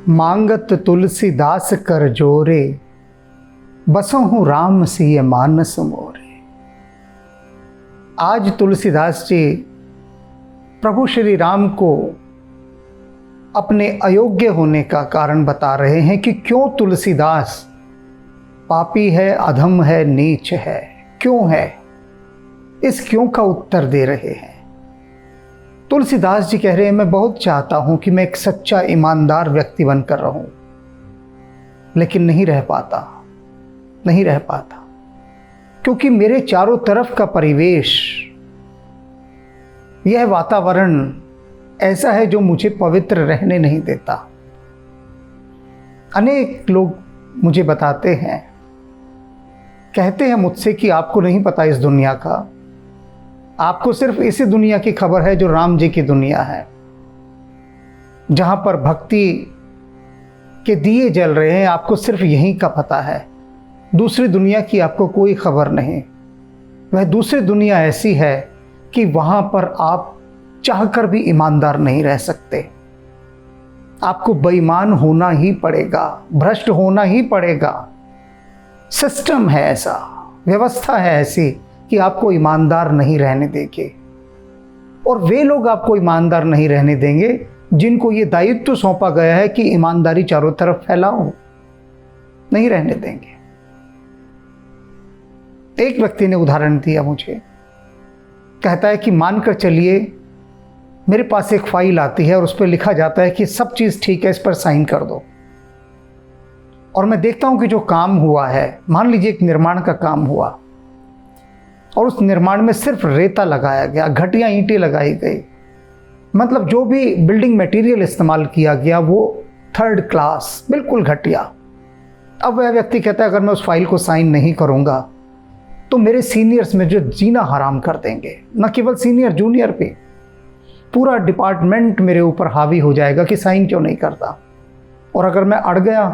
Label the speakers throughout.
Speaker 1: मांगत तुलसीदास कर जोरे, बसहु राम सिय मानस मोरे। आज तुलसीदास जी प्रभु श्री राम को अपने अयोग्य होने का कारण बता रहे हैं कि क्यों तुलसीदास पापी है, अधम है, नीच है, क्यों है। इस क्यों का उत्तर दे रहे हैं। तुलसीदास जी कह रहे हैं, मैं बहुत चाहता हूं कि मैं एक सच्चा ईमानदार व्यक्ति बनकर रहूं, लेकिन नहीं रह पाता क्योंकि मेरे चारों तरफ का परिवेश, यह वातावरण ऐसा है जो मुझे पवित्र रहने नहीं देता। अनेक लोग मुझे बताते हैं, कहते हैं मुझसे कि आपको नहीं पता इस दुनिया का, आपको सिर्फ इसी दुनिया की खबर है जो राम जी की दुनिया है, जहां पर भक्ति के दिए जल रहे हैं। आपको सिर्फ यहीं का पता है, दूसरी दुनिया की आपको कोई खबर नहीं। वह दूसरी दुनिया ऐसी है कि वहां पर आप चाहकर भी ईमानदार नहीं रह सकते। आपको बेईमान होना ही पड़ेगा, भ्रष्ट होना ही पड़ेगा। सिस्टम है ऐसा, व्यवस्था है ऐसी कि आपको ईमानदार नहीं रहने देंगे। और वे लोग आपको ईमानदार नहीं रहने देंगे जिनको ये दायित्व सौंपा गया है कि ईमानदारी चारों तरफ फैलाओ, नहीं रहने देंगे। एक व्यक्ति ने उदाहरण दिया मुझे, कहता है कि मानकर चलिए मेरे पास एक फाइल आती है और उस पर लिखा जाता है कि सब चीज ठीक है, इस पर साइन कर दो। और मैं देखता हूं कि जो काम हुआ है, मान लीजिए एक निर्माण का काम हुआ और उस निर्माण में सिर्फ रेता लगाया गया, घटिया ईंटें लगाई गई, मतलब जो भी बिल्डिंग मटेरियल इस्तेमाल किया गया वो थर्ड क्लास, बिल्कुल घटिया। अब वह व्यक्ति कहता है अगर मैं उस फाइल को साइन नहीं करूंगा तो मेरे सीनियर्स में जो जीना हराम कर देंगे, न केवल सीनियर, जूनियर पे, पूरा डिपार्टमेंट मेरे ऊपर हावी हो जाएगा कि साइन क्यों नहीं करता। और अगर मैं अड़ गया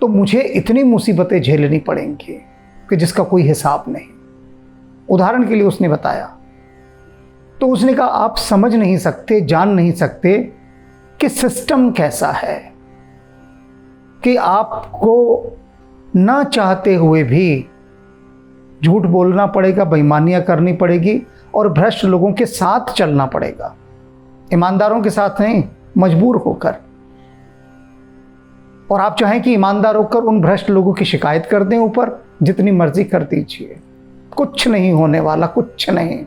Speaker 1: तो मुझे इतनी मुसीबतें झेलनी पड़ेंगी कि जिसका कोई हिसाब नहीं। उदाहरण के लिए उसने बताया, तो उसने कहा आप समझ नहीं सकते, जान नहीं सकते कि सिस्टम कैसा है कि आपको ना चाहते हुए भी झूठ बोलना पड़ेगा, बेईमानियां करनी पड़ेगी और भ्रष्ट लोगों के साथ चलना पड़ेगा, ईमानदारों के साथ नहीं, मजबूर होकर। और आप चाहें कि ईमानदार होकर उन भ्रष्ट लोगों की शिकायत कर दें ऊपर, जितनी मर्जी कर दीजिए, कुछ नहीं होने वाला, कुछ नहीं।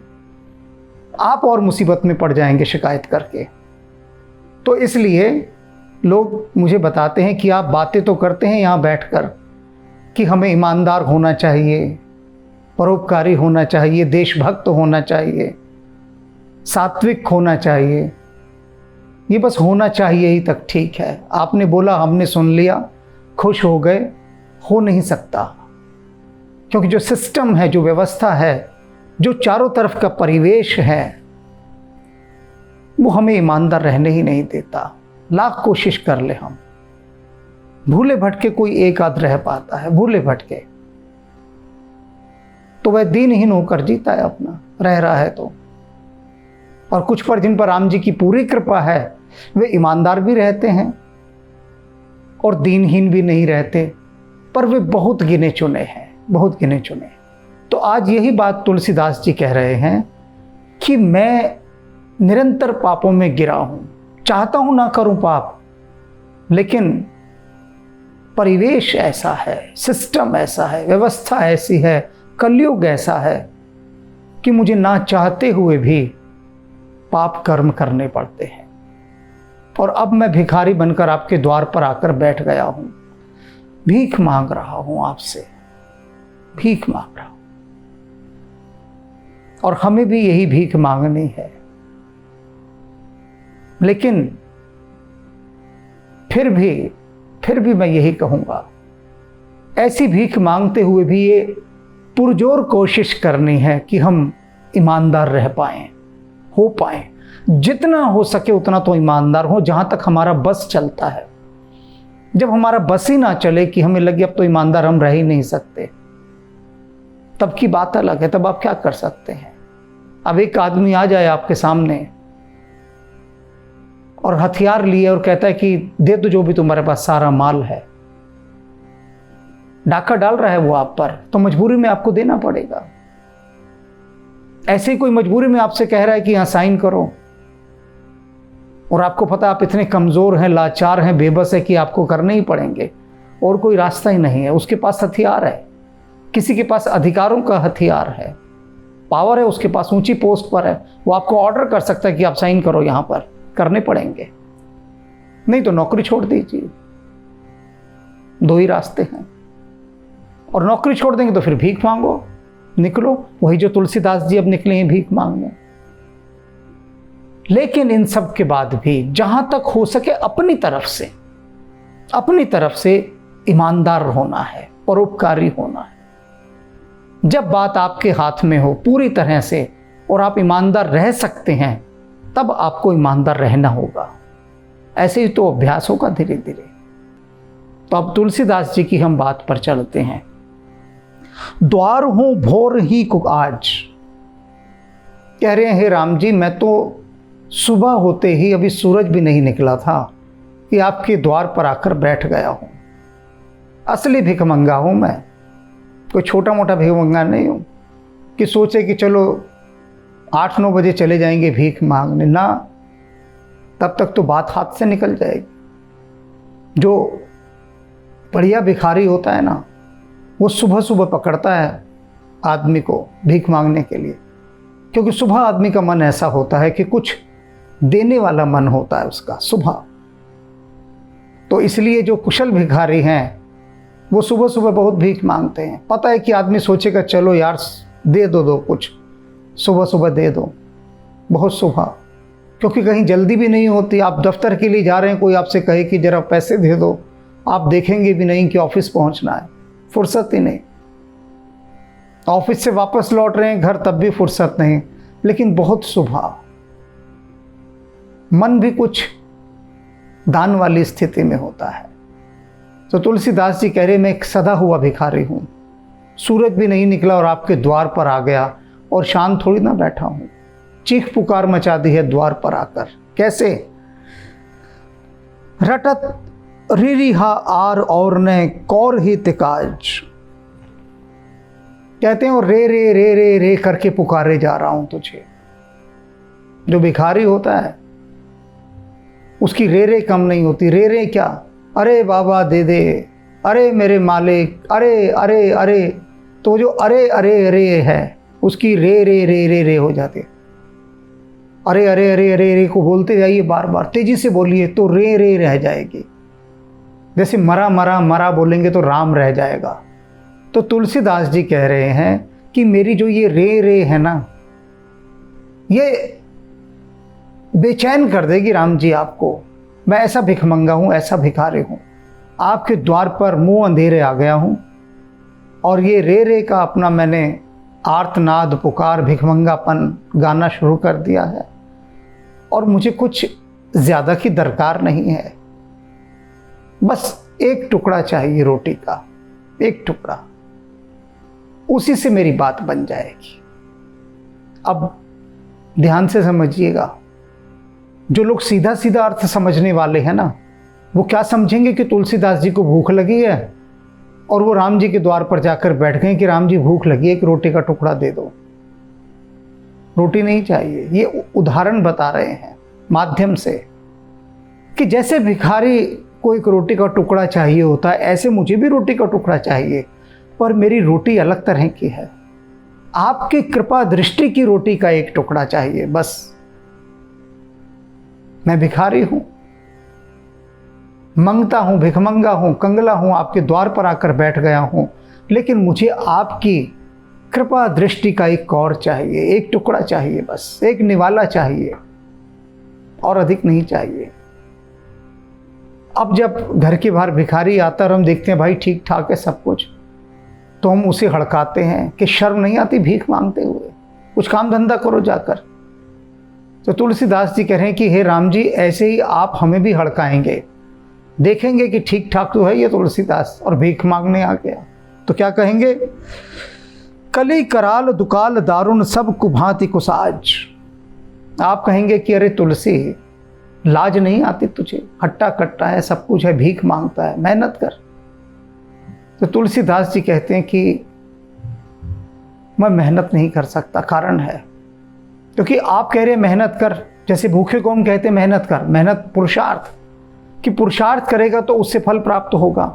Speaker 1: आप और मुसीबत में पड़ जाएंगे शिकायत करके। तो इसलिए लोग मुझे बताते हैं कि आप बातें तो करते हैं यहाँ बैठकर कि हमें ईमानदार होना चाहिए, परोपकारी होना चाहिए, देशभक्त होना चाहिए, सात्विक होना चाहिए। ये बस होना चाहिए ही तक ठीक है। आपने बोला, हमने सुन लिया, खुश हो गए, हो नहीं सकता। क्योंकि जो सिस्टम है, जो व्यवस्था है, जो चारों तरफ का परिवेश है, वो हमें ईमानदार रहने ही नहीं देता। लाख कोशिश कर ले हम, भूले भटके कोई एक आध रह पाता है, भूले भटके, तो वह दीनहीन होकर जीता है अपना, रह रहा है तो। और कुछ पर जिन पर राम जी की पूरी कृपा है वे ईमानदार भी रहते हैं और दीनहीन भी नहीं रहते, पर वे बहुत गिने चुने हैं, बहुत गिने चुने। तो आज यही बात तुलसीदास जी कह रहे हैं कि मैं निरंतर पापों में गिरा हूं, चाहता हूं ना करूं पाप, लेकिन परिवेश ऐसा है, सिस्टम ऐसा है, व्यवस्था ऐसी है, कलयुग ऐसा है कि मुझे ना चाहते हुए भी पाप कर्म करने पड़ते हैं। और अब मैं भिखारी बनकर आपके द्वार पर आकर बैठ गया हूं, भीख मांग रहा हूं आपसे, भीख मांग रहा हूं। और हमें भी यही भीख मांगनी है। लेकिन फिर भी मैं यही कहूंगा, ऐसी भीख मांगते हुए भी ये पुरजोर कोशिश करनी है कि हम ईमानदार रह पाएं, हो पाएं, जितना हो सके उतना तो ईमानदार हो, जहां तक हमारा बस चलता है। जब हमारा बस ही ना चले कि हमें लगे अब तो ईमानदार हम रह ही नहीं सकते, तब की बात अलग है, तब आप क्या कर सकते हैं। अब एक आदमी आ जाए आपके सामने और हथियार लिए और कहता है कि दे दो जो भी तुम्हारे पास सारा माल है। डाका डाल रहा है वो आप पर, तो मजबूरी में आपको देना पड़ेगा। ऐसे ही कोई मजबूरी में आपसे कह रहा है कि यहां साइन करो, और आपको पता आप इतने कमजोर हैं, लाचार हैं, बेबस है कि आपको करने ही पड़ेंगे और कोई रास्ता ही नहीं है। उसके पास हथियार है, किसी के पास अधिकारों का हथियार है, पावर है उसके पास, ऊंची पोस्ट पर है, वो आपको ऑर्डर कर सकता है कि आप साइन करो, यहां पर करने पड़ेंगे, नहीं तो नौकरी छोड़ दीजिए। दो ही रास्ते हैं, और नौकरी छोड़ देंगे तो फिर भीख मांगो, निकलो, वही जो तुलसीदास जी अब निकले हैं भीख मांगने। लेकिन इन सब के बाद भी जहां तक हो सके अपनी तरफ से ईमानदार होना है, परोपकारी होना है। जब बात आपके हाथ में हो पूरी तरह से और आप ईमानदार रह सकते हैं, तब आपको ईमानदार रहना होगा। ऐसे ही तो अभ्यास होगा धीरे धीरे। तो अब तुलसीदास जी की हम बात पर चलते हैं। द्वार हूं भोर ही को आज, कह रहे हैं हे राम जी, मैं तो सुबह होते ही, अभी सूरज भी नहीं निकला था, कि आपके द्वार पर आकर बैठ गया हूं। असली भिखमंगा हूं मैं, कोई छोटा मोटा भिखमंगा नहीं हूं कि सोचे कि चलो 8-9 बजे चले जाएंगे भीख मांगने, ना, तब तक तो बात हाथ से निकल जाएगी। जो बढ़िया भिखारी होता है ना, वो सुबह सुबह पकड़ता है आदमी को भीख मांगने के लिए, क्योंकि सुबह आदमी का मन ऐसा होता है कि कुछ देने वाला मन होता है उसका सुबह। तो इसलिए जो कुशल भिखारी हैं वो सुबह सुबह बहुत भीख मांगते हैं। पता है कि आदमी सोचेगा चलो यार दे दो कुछ, सुबह सुबह दे दो, बहुत सुबह, क्योंकि कहीं जल्दी भी नहीं होती। आप दफ्तर के लिए जा रहे हैं, कोई आपसे कहे कि जरा पैसे दे दो, आप देखेंगे भी नहीं कि ऑफिस पहुंचना है, फुर्सत ही नहीं। ऑफिस से वापस लौट रहे हैं घर, तब भी फुर्सत नहीं, लेकिन बहुत सुबह, मन भी कुछ दान वाली स्थिति में होता है। तो तुलसीदास जी कह रहे मैं एक सदा हुआ भिखारी हूं, सूरज भी नहीं निकला और आपके द्वार पर आ गया, और शांत थोड़ी ना बैठा हूं, चीख पुकार मचा दी है द्वार पर आकर। कैसे? रटत रिहा आर और ने कौर ही तिकाज, कहते हैं और रे रे रे रे रे करके पुकारे जा रहा हूं तुझे। जो भिखारी होता है उसकी रे रे कम नहीं होती। रे रे क्या, अरे बाबा दे दे, अरे मेरे मालिक, अरे अरे अरे, तो जो अरे अरे अरे है उसकी रे रे रे रे रे हो जाती है। अरे अरे अरे अरे अरे को बोलते जाइए, बार बार तेजी से बोलिए तो रे रे रह जाएगी। जैसे मरा मरा मरा बोलेंगे तो राम रह जाएगा। तो तुलसीदास जी कह रहे हैं कि मेरी जो ये रे रे है ना, ये बेचैन कर देगी राम जी आपको। मैं ऐसा भिखमंगा हूं, ऐसा भिखारी हूं, आपके द्वार पर मुंह अंधेरे आ गया हूं, और ये रे रे का अपना मैंने आर्तनाद पुकार भिखमंगापन गाना शुरू कर दिया है, और मुझे कुछ ज़्यादा की दरकार नहीं है, बस एक टुकड़ा चाहिए रोटी का, एक टुकड़ा, उसी से मेरी बात बन जाएगी। अब ध्यान से समझिएगा, जो लोग सीधा सीधा अर्थ समझने वाले हैं ना, वो क्या समझेंगे कि तुलसीदास जी को भूख लगी है और वो राम जी के द्वार पर जाकर बैठ गए कि राम जी भूख लगी है कि रोटी का टुकड़ा दे दो। रोटी नहीं चाहिए, ये उदाहरण बता रहे हैं माध्यम से कि जैसे भिखारी को एक रोटी का टुकड़ा चाहिए होता है, ऐसे मुझे भी रोटी का टुकड़ा चाहिए, पर मेरी रोटी अलग तरह की है। आपकी कृपा दृष्टि की रोटी का एक टुकड़ा चाहिए बस। मैं भिखारी हूं, मंगता हूं, भिखमंगा हूं, कंगला हूं, आपके द्वार पर आकर बैठ गया हूं, लेकिन मुझे आपकी कृपा दृष्टि का एक कौर चाहिए, एक टुकड़ा चाहिए बस, एक निवाला चाहिए, और अधिक नहीं चाहिए। अब जब घर के बाहर भिखारी आता और हम देखते हैं भाई ठीक ठाक है सब कुछ, तो हम उसे हड़काते हैं कि शर्म नहीं आती भीख मांगते हुए, कुछ काम धंधा करो जाकर। तो तुलसीदास जी कह रहे हैं कि हे राम जी, ऐसे ही आप हमें भी हड़काएंगे, देखेंगे कि ठीक ठाक तो है ये तुलसीदास और भीख मांगने आ गया, तो क्या कहेंगे? कली कराल दुकाल दारुण सब कुभांति कुसाज। आप कहेंगे कि अरे तुलसी, लाज नहीं आती तुझे, हट्टा कट्टा है, सब कुछ है, भीख मांगता है, मेहनत कर। तो तुलसीदास जी कहते हैं कि मैं मेहनत नहीं कर सकता। कारण है क्योंकि आप कह रहे हैं मेहनत कर, जैसे भूखे को हम कहते हैं मेहनत कर, मेहनत पुरुषार्थ, कि पुरुषार्थ करेगा तो उससे फल प्राप्त होगा।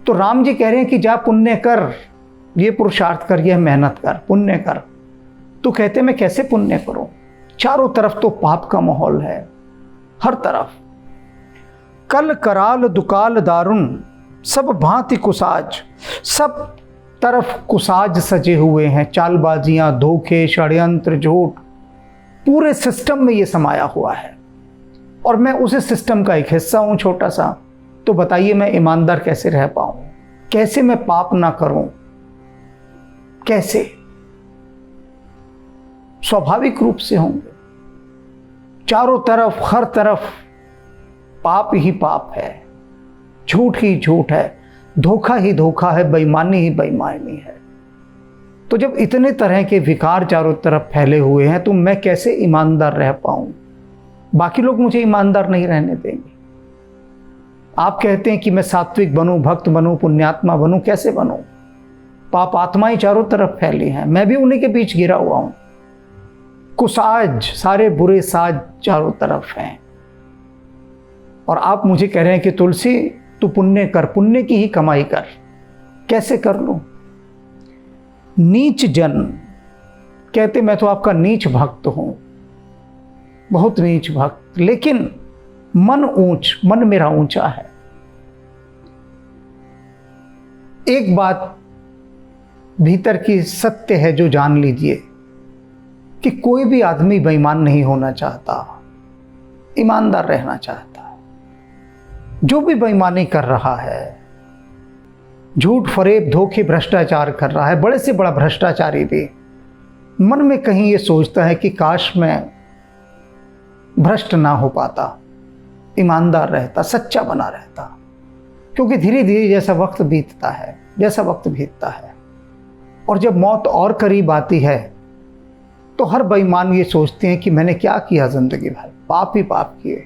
Speaker 1: तो राम जी कह रहे हैं कि जा पुण्य कर, ये पुरुषार्थ कर, यह मेहनत कर, पुण्य कर। तो कहते मैं कैसे पुण्य करूं? चारों तरफ तो पाप का माहौल है, हर तरफ। कल कराल दुकाल दारुण सब भांति कुसाज, सब तरफ कुसाज सजे हुए हैं, चालबाजियां, धोखे, षड्यंत्र, झूठ, पूरे सिस्टम में ये समाया हुआ है। और मैं उसी सिस्टम का एक हिस्सा हूं, छोटा सा। तो बताइए मैं ईमानदार कैसे रह पाऊं? कैसे मैं पाप ना करूं? कैसे? स्वाभाविक रूप से होंगे। चारों तरफ, हर तरफ पाप ही पाप है, झूठ ही झूठ है, धोखा ही धोखा है, बेईमानी ही बेईमानी है। तो जब इतने तरह के विकार चारों तरफ फैले हुए हैं तो मैं कैसे ईमानदार रह पाऊं? बाकी लोग मुझे ईमानदार नहीं रहने देंगे। आप कहते हैं कि मैं सात्विक बनूं, भक्त बनूं, पुण्यात्मा बनूं, कैसे बनूं? पाप आत्माएं चारों तरफ फैली हैं, मैं भी उन्हीं के बीच गिरा हुआ हूं। कुसाज, सारे बुरे साज चारों तरफ हैं। और आप मुझे कह रहे हैं कि तुलसी तू पुण्य कर, पुण्य की ही कमाई कर। कैसे कर लूं? नीच जन कहते मैं तो आपका नीच भक्त हूं, बहुत नीच भक्त, लेकिन मन ऊंच, मन मेरा ऊंचा है। एक बात भीतर की सत्य है जो जान लीजिए कि कोई भी आदमी बेईमान नहीं होना चाहता, ईमानदार रहना चाहता है। जो भी बेईमानी कर रहा है, झूठ, फरेब, धोखे, भ्रष्टाचार कर रहा है, बड़े से बड़ा भ्रष्टाचारी भी मन में कहीं ये सोचता है कि काश मैं भ्रष्ट ना हो पाता, ईमानदार रहता, सच्चा बना रहता। क्योंकि धीरे धीरे जैसा वक्त बीतता है, जैसा वक्त बीतता है, और जब मौत और करीब आती है तो हर बेईमान ये सोचते हैं कि मैंने क्या किया जिंदगी भर, पाप ही पाप किए।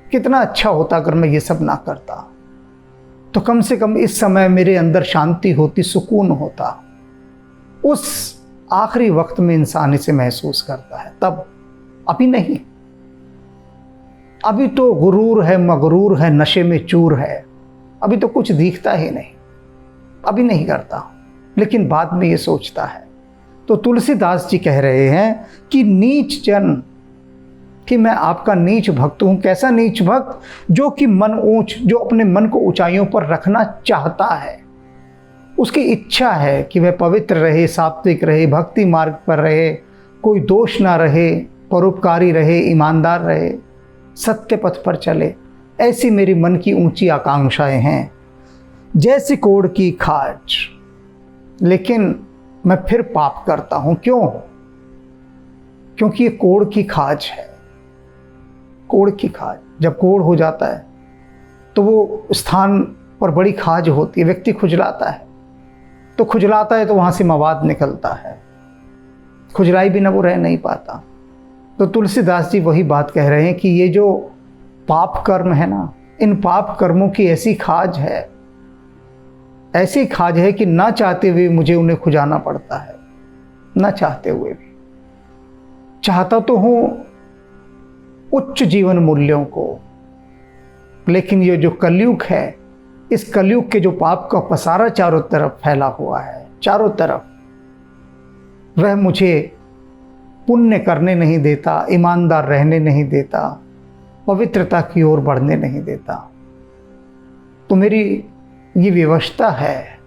Speaker 1: कितना अच्छा होता अगर मैं ये सब ना करता, तो कम से कम इस समय मेरे अंदर शांति होती, सुकून होता। उस आखिरी वक्त में इंसान इसे महसूस करता है, तब। अभी नहीं। अभी तो गुरूर है, मगरूर है, नशे में चूर है, अभी तो कुछ दिखता ही नहीं, अभी नहीं करता, लेकिन बाद में ये सोचता है। तो तुलसीदास जी कह रहे हैं कि नीच जन, कि मैं आपका नीच भक्त हूं। कैसा नीच भक्त? जो कि मन ऊंच, जो अपने मन को ऊंचाइयों पर रखना चाहता है, उसकी इच्छा है कि वह पवित्र रहे, सात्विक रहे, भक्ति मार्ग पर रहे, कोई दोष ना रहे, परोपकारी रहे, ईमानदार रहे, सत्य पथ पर चले। ऐसी मेरी मन की ऊंची आकांक्षाएं हैं, जैसी कोड़ की खाज। लेकिन मैं फिर पाप करता हूं। क्यों? क्योंकि ये कोड़ की खाज है, कोड़ की खाज। जब कोड़ हो जाता है तो वो स्थान पर बड़ी खाज होती है, व्यक्ति खुजलाता है, तो खुजलाता है तो वहां से मवाद निकलता है, खुजलाई बिना वो रह नहीं पाता। तो तुलसीदास जी वही बात कह रहे हैं कि ये जो पाप कर्म है ना, इन पाप कर्मों की ऐसी खाज है, ऐसी खाज है कि ना चाहते हुए मुझे उन्हें खुजाना पड़ता है, ना चाहते हुए भी। चाहता तो हूं उच्च जीवन मूल्यों को, लेकिन ये जो कलयुग है, इस कलयुग के जो पाप का पसारा चारों तरफ फैला हुआ है, चारों तरफ, वह मुझे पुण्य करने नहीं देता, ईमानदार रहने नहीं देता, पवित्रता की ओर बढ़ने नहीं देता। तो मेरी ये विवशता है।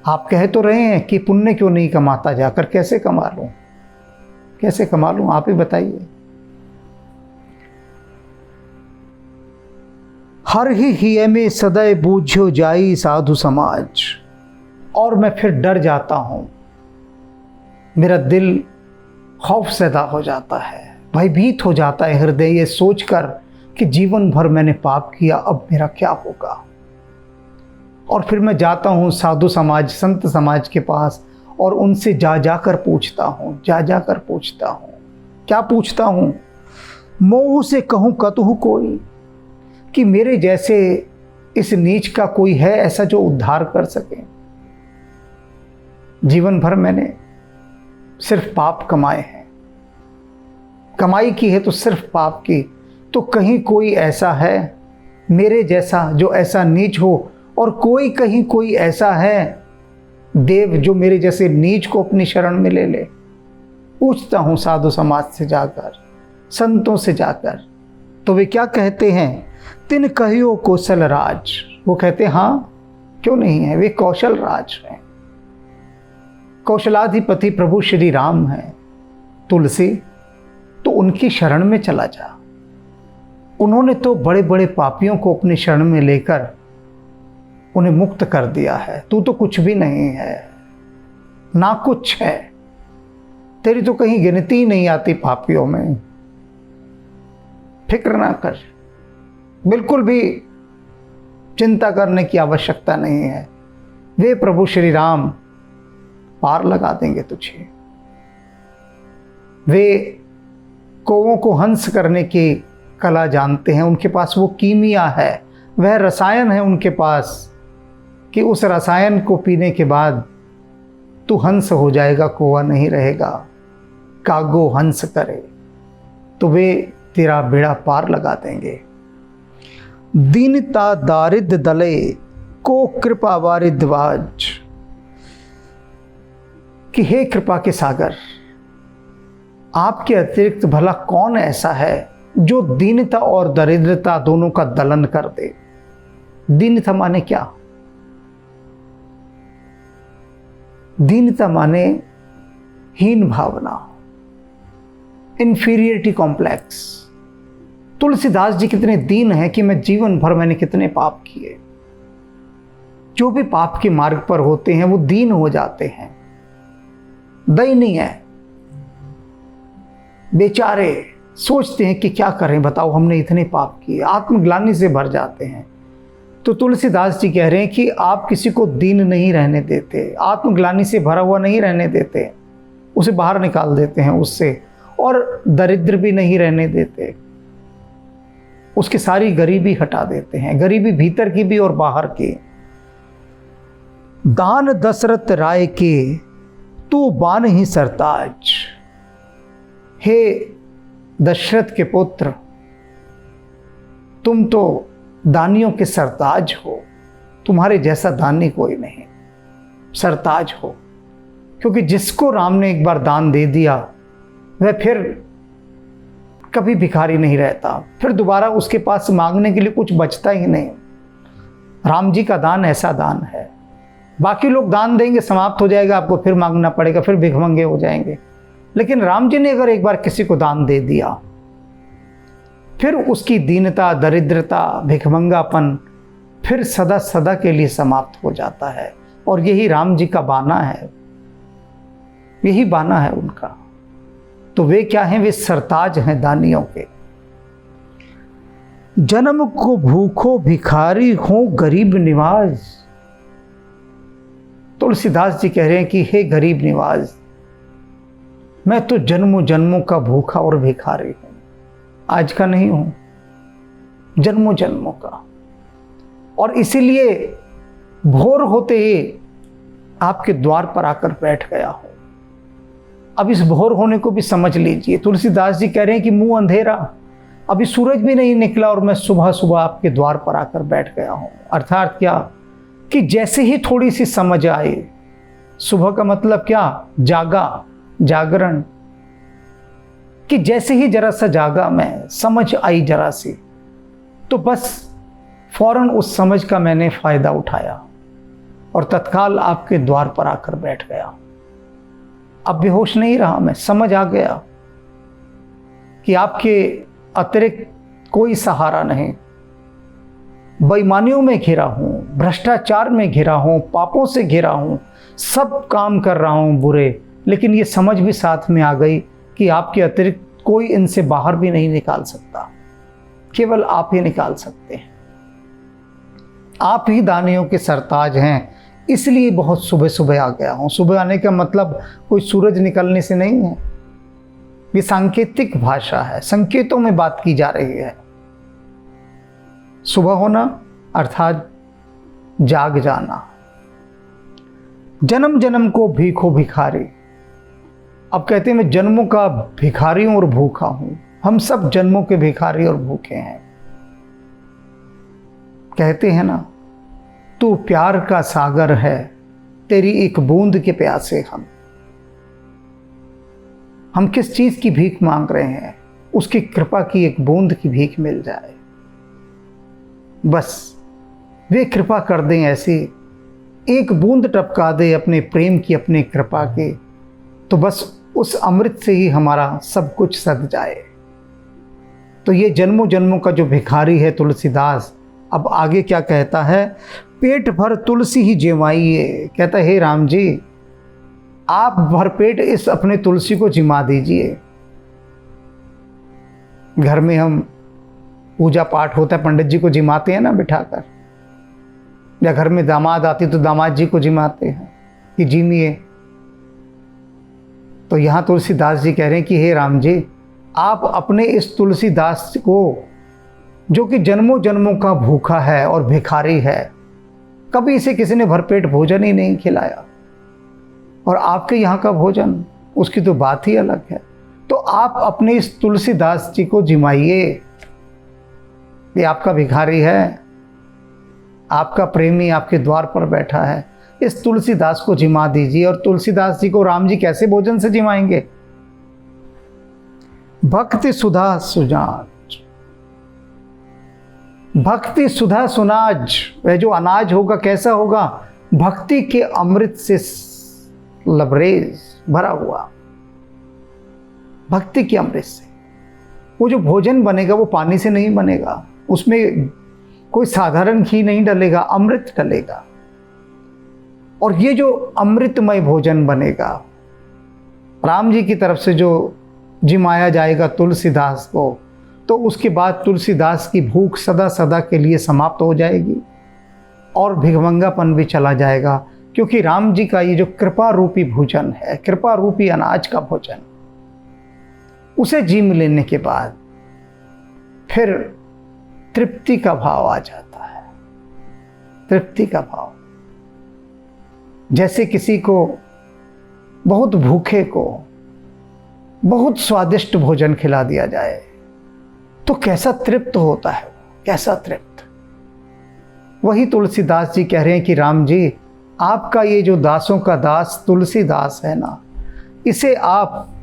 Speaker 1: आप कह तो रहे हैं कि पुण्य क्यों नहीं कमाता जाकर, कैसे कमा लूं, कैसे कमा लूं, आप ही बताइए। हर ही हिय में सदै बूझो जाई साधु समाज। और मैं फिर डर जाता हूं, मेरा दिल खौफ ज़दा हो जाता है, भयभीत हो जाता है हृदय ये सोचकर कि जीवन भर मैंने पाप किया, अब मेरा क्या होगा। और फिर मैं जाता हूँ साधु समाज, संत समाज के पास, और उनसे जा जाकर पूछता हूँ, जा जाकर पूछता हूँ। क्या पूछता हूँ? मोह से कहूँ कतहु कोई, कि मेरे जैसे इस नीच का कोई है ऐसा जो उद्धार कर सके। जीवन भर मैंने सिर्फ पाप कमाए हैं, कमाई की है तो सिर्फ पाप की, तो कहीं कोई ऐसा है मेरे जैसा जो ऐसा नीच हो, और कहीं कोई ऐसा है देव जो मेरे जैसे नीच को अपनी शरण में ले ले। पूछता हूं साधु समाज से जाकर, संतों से जाकर, तो वे क्या कहते हैं? तिन कहियो कौशल राज। वो कहते हैं हाँ, क्यों नहीं है, वे कौशल राज हैं, कौशलाधिपति प्रभु श्री राम हैं। तुलसी, तो उनकी शरण में चला जा। उन्होंने तो बड़े बड़े पापियों को अपनी शरण में लेकर उन्हें मुक्त कर दिया है। तू तो कुछ भी नहीं है, ना कुछ है, तेरी तो कहीं गिनती ही नहीं आती पापियों में। फिक्र ना कर, बिल्कुल भी चिंता करने की आवश्यकता नहीं है। वे प्रभु श्री राम पार लगा देंगे तुझे। वे कौवों को हंस करने की कला जानते हैं, उनके पास वो कीमिया है, वह रसायन है उनके पास कि उस रसायन को पीने के बाद तू हंस हो जाएगा, कौवा नहीं रहेगा। कागो हंस करे तो वे तेरा बेड़ा पार लगा देंगे। दीनता दारिद्र दले को कृपा वारिद्वाज, कि हे कृपा के सागर, आपके अतिरिक्त भला कौन ऐसा है जो दीनता और दरिद्रता दोनों का दलन कर दे। दीनता माने क्या? दीनता माने हीन भावना, इंफीरियरिटी कॉम्प्लेक्स। तुलसीदास जी कितने दीन हैं कि मैं जीवन भर मैंने कितने पाप किए। जो भी पाप के मार्ग पर होते हैं वो दीन हो जाते हैं, दयनीय है, बेचारे सोचते हैं कि क्या करें, बताओ हमने इतने पाप किए, आत्मग्लानि से भर जाते हैं। तो तुलसीदास जी कह रहे हैं कि आप किसी को दीन नहीं रहने देते, आत्मग्लानि से भरा हुआ नहीं रहने देते, उसे बाहर निकाल देते हैं उससे, और दरिद्र भी नहीं रहने देते, उसकी सारी गरीबी हटा देते हैं, गरीबी भीतर की भी और बाहर की। दान दशरथ राय के तू बान ही सरताज। हे दशरथ के पुत्र, तुम तो दानियों के सरताज हो, तुम्हारे जैसा दानी कोई नहीं, सरताज हो। क्योंकि जिसको राम ने एक बार दान दे दिया वह फिर कभी भिखारी नहीं रहता, फिर दोबारा उसके पास मांगने के लिए कुछ बचता ही नहीं। राम जी का दान ऐसा दान है। बाकी लोग दान देंगे, समाप्त हो जाएगा, आपको फिर मांगना पड़ेगा, फिर भिखमंगे हो जाएंगे। लेकिन राम जी ने अगर एक बार किसी को दान दे दिया, फिर उसकी दीनता, दरिद्रता, भिखमंगापन फिर सदा सदा के लिए समाप्त हो जाता है। और यही राम जी का बाना है, यही बाना है उनका। तो वे क्या हैं? वे सरताज हैं दानियों के। जन्म को भूखो भिखारी हो गरीब निवाज। तुलसीदास जी कह रहे हैं कि हे गरीब निवाज, मैं तो जन्मों जन्मों का भूखा और भिखारी हूं, आज का नहीं हूं, जन्मों जन्मों का। और इसीलिए भोर होते ही आपके द्वार पर आकर बैठ गया हूं। अब इस भोर होने को भी समझ लीजिए। तुलसीदास जी कह रहे हैं कि मुंह अंधेरा, अभी सूरज भी नहीं निकला और मैं सुबह सुबह आपके द्वार पर आकर बैठ गया हूं। अर्थात क्या कि जैसे ही थोड़ी सी समझ आए, सुबह का मतलब क्या? जागा, जागरण, कि जैसे ही जरा सा जागा मैं, समझ आई जरा सी, तो बस फौरन उस समझ का मैंने फायदा उठाया और तत्काल आपके द्वार पर आकर बैठ गया। अब बेहोश नहीं रहा मैं, समझ आ गया कि आपके अतिरिक्त कोई सहारा नहीं। बेईमानियों में घिरा हूं, भ्रष्टाचार में घिरा हूं, पापों से घिरा हूं, सब काम कर रहा हूं बुरे, लेकिन ये समझ भी साथ में आ गई कि आपके अतिरिक्त कोई इनसे बाहर भी नहीं निकाल सकता, केवल आप ही निकाल सकते हैं। आप ही दानियों के सरताज हैं, इसलिए बहुत सुबह सुबह आ गया हूं। सुबह आने का मतलब कोई सूरज निकलने से नहीं है, ये सांकेतिक भाषा है, संकेतों में बात की जा रही है। सुबह होना अर्थात जाग जाना। जन्म जन्म को भीखो भिखारी। अब कहते हैं मैं जन्मों का भिखारी हूं और भूखा हूं। हम सब जन्मों के भिखारी और भूखे हैं। कहते हैं ना, तू प्यार का सागर है, तेरी एक बूंद के प्यासे हम किस चीज की भीख मांग रहे हैं? उसकी कृपा की एक बूंद की भीख मिल जाए, बस वे कृपा कर दें ऐसी, एक बूंद टपका दे अपने प्रेम की, अपने कृपा की, तो बस उस अमृत से ही हमारा सब कुछ सध जाए। तो ये जन्मों जन्मों का जो भिखारी है तुलसीदास, अब आगे क्या कहता है? पेट भर तुलसी ही जिमाइए। कहता है हे राम जी, आप भरपेट इस अपने तुलसी को जिमा दीजिए। घर में हम पूजा पाठ होता है, पंडित जी को जिमाते हैं ना बिठाकर, या घर में दामाद आती तो दामाद जी को जिमाते हैं कि जिमिए। तो यहां तुलसीदास जी कह रहे हैं कि हे राम जी, आप अपने इस तुलसीदास को, जो कि जन्मों जन्मों का भूखा है और भिखारी है, कभी इसे किसी ने भरपेट भोजन ही नहीं खिलाया, और आपके यहाँ का भोजन, उसकी तो बात ही अलग है। तो आप अपने इस तुलसीदास जी को जिमाइए। ये आपका भिखारी है, आपका प्रेमी आपके द्वार पर बैठा है, इस तुलसीदास को जिमा दीजिए। और तुलसीदास जी को राम जी कैसे भोजन से जिमाएंगे? भक्ति सुधा सुजाज। भक्ति सुधा सुनाज, वह जो अनाज होगा कैसा होगा? भक्ति के अमृत से लबरेज भरा हुआ, भक्ति के अमृत से। वो जो भोजन बनेगा वो पानी से नहीं बनेगा, उसमें कोई साधारण घी नहीं डलेगा, अमृत डलेगा। और ये जो अमृतमय भोजन बनेगा, राम जी की तरफ से जो जिमाया जाएगा तुलसीदास को, तो उसके बाद तुलसीदास की भूख सदा सदा के लिए समाप्त हो जाएगी और भिखमंगापन भी चला जाएगा। क्योंकि राम जी का ये जो कृपा रूपी भोजन है, कृपा रूपी अनाज का भोजन, उसे जीम लेने के बाद फिर तृप्ति का भाव आ जाता है। तृप्ति का भाव, जैसे किसी को, बहुत भूखे को बहुत स्वादिष्ट भोजन खिला दिया जाए तो कैसा तृप्त होता है, कैसा तृप्त। वही तुलसीदास जी कह रहे हैं कि राम जी, आपका ये जो दासों का दास तुलसीदास है ना, इसे आप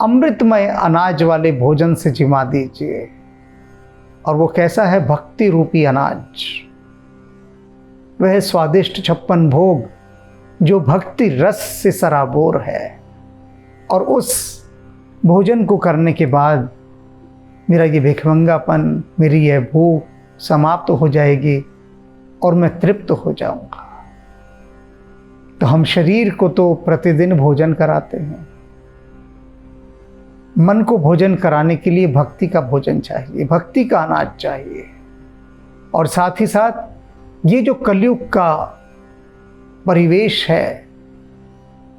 Speaker 1: अमृतमय अनाज वाले भोजन से जिमा दीजिए। और वो कैसा है? भक्ति रूपी अनाज, वह स्वादिष्ट 56 भोग जो भक्ति रस से सराबोर है। और उस भोजन को करने के बाद मेरा ये भिखमंगापन, मेरी यह भूख समाप्त हो जाएगी और मैं तृप्त हो जाऊंगा। तो हम शरीर को तो प्रतिदिन भोजन कराते हैं, मन को भोजन कराने के लिए भक्ति का भोजन चाहिए, भक्ति का अनाज चाहिए। और साथ ही साथ ये जो कलयुग का परिवेश है,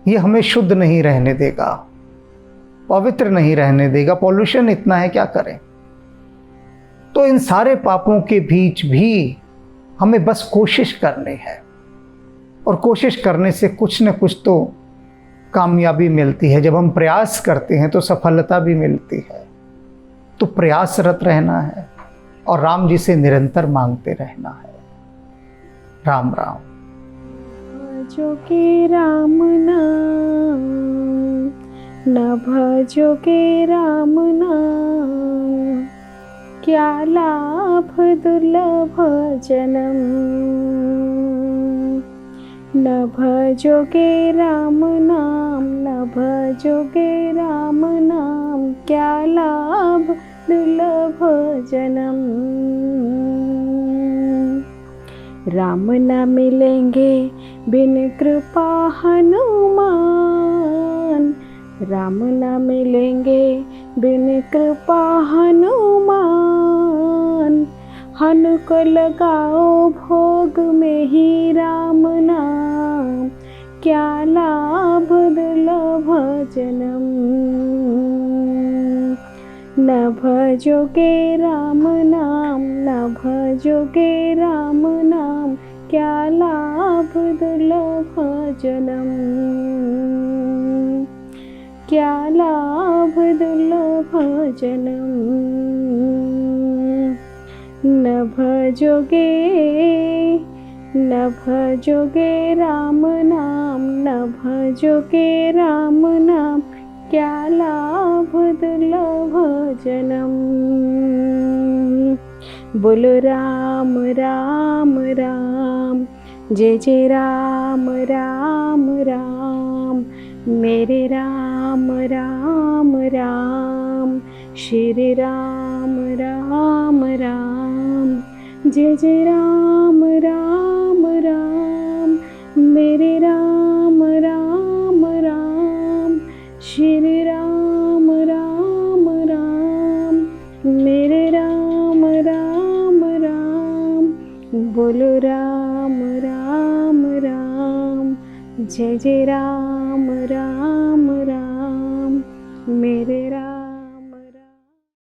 Speaker 1: ये हमें शुद्ध नहीं रहने देगा, पवित्र नहीं रहने देगा। पॉल्यूशन इतना है, क्या करें? तो इन सारे पापों के बीच भी हमें बस कोशिश करनी है, और कोशिश करने से कुछ न कुछ तो कामयाबी मिलती है। जब हम प्रयास करते हैं तो सफलता भी मिलती है। तो प्रयासरत रहना है और राम जी से निरंतर मांगते रहना है। राम राम।
Speaker 2: जो के राम नाम, न भजो के राम नाम, क्या लाभ दुर्लभ जन्म। न भजो के राम नाम, न भजो के राम नाम, क्या लाभ दुर्लभ जन्म। राम न मिलेंगे बिन कृपा हनुमान, राम न मिलेंगे बिन कृपा हनुमान। हनु को लगाओ भोग में ही राम नाम, क्या लाभ दुर्लभ जन्म। न भजोगे राम नाम, न भजोगे राम नाम, क्या लाभ दुर्लभ जन्म, क्या लाभ दुर्लभ जन्म। न भजोगे, न भजोगे राम नाम, न भजोगे राम नाम, क्या लाभ दुर्लभ जन्म। बोलो राम राम राम, जय जय राम राम राम, मेरे राम राम राम, श्री राम राम राम। जय जय राम राम राम, मेरे राम राम राम, श्री राम राम राम, मेरे राम राम राम। बोलो राम राम राम, जय जय राम राम राम।